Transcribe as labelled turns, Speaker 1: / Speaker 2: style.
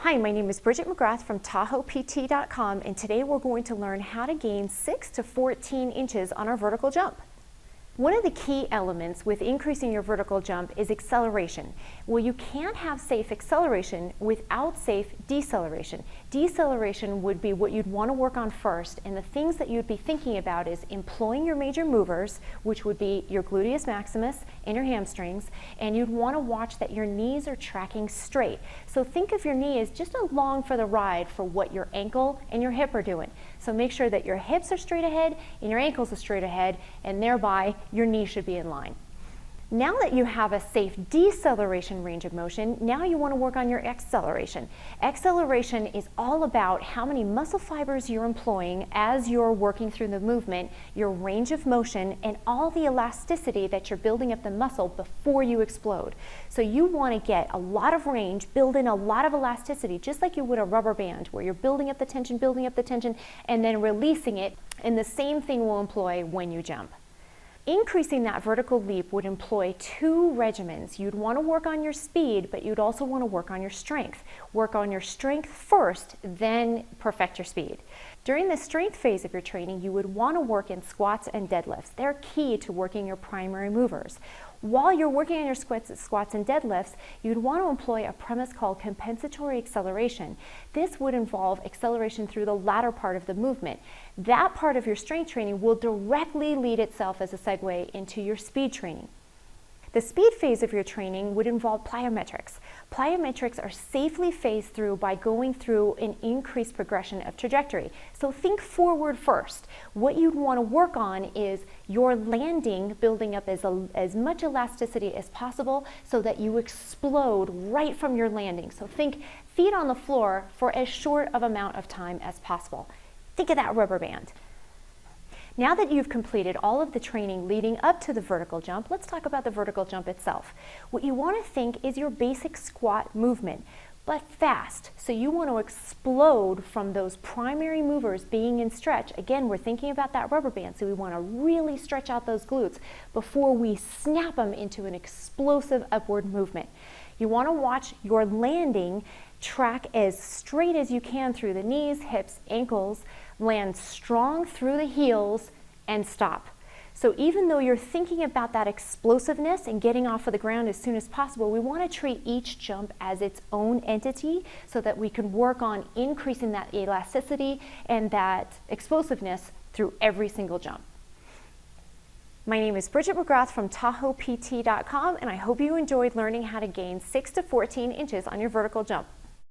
Speaker 1: Hi, my name is Bridget McGrath from TahoePT.com, and today we're going to learn how to gain 6 to 14 inches on our vertical jump. One of the key elements with increasing your vertical jump is acceleration. Well, you can't have safe acceleration without safe deceleration. Deceleration would be what you'd want to work on first, and the things that you'd be thinking about is employing your major movers, which would be your gluteus maximus and your hamstrings, and you'd want to watch that your knees are tracking straight. So think of your knee as just along for the ride for what your ankle and your hip are doing. So make sure that your hips are straight ahead and your ankles are straight ahead, and thereby your knee should be in line. Now that you have a safe deceleration range of motion, now you want to work on your acceleration. Acceleration is all about how many muscle fibers you're employing as you're working through the movement, your range of motion, and all the elasticity that you're building up the muscle before you explode. So you want to get a lot of range, build in a lot of elasticity, just like you would a rubber band, where you're building up the tension, and then releasing it, and the same thing will employ when you jump. Increasing that vertical leap would employ two regimens. You'd want to work on your speed, but you'd also want to work on your strength. Work on your strength first, then perfect your speed. During the strength phase of your training, you would want to work in squats and deadlifts. They're key to working your primary movers. While you're working on your squats and deadlifts, you'd want to employ a premise called compensatory acceleration. This would involve acceleration through the latter part of the movement. That part of your strength training will directly lead itself as a segue into your speed training. The speed phase of your training would involve plyometrics. Plyometrics are safely phased through by going through an increased progression of trajectory. So think forward first. What you'd want to work on is your landing, building up as much elasticity as possible so that you explode right from your landing. So think feet on the floor for as short of amount of time as possible. Think of that rubber band. Now that you've completed all of the training leading up to the vertical jump, let's talk about the vertical jump itself. What you want to think is your basic squat movement, but fast. So you want to explode from those primary movers being in stretch. Again, we're thinking about that rubber band, so we want to really stretch out those glutes before we snap them into an explosive upward movement. You want to watch your landing track as straight as you can through the knees, hips, ankles, land strong through the heels, and stop. So even though you're thinking about that explosiveness and getting off of the ground as soon as possible, we want to treat each jump as its own entity so that we can work on increasing that elasticity and that explosiveness through every single jump. My name is Bridget McGrath from TahoePT.com, and I hope you enjoyed learning how to gain 6 to 14 inches on your vertical jump.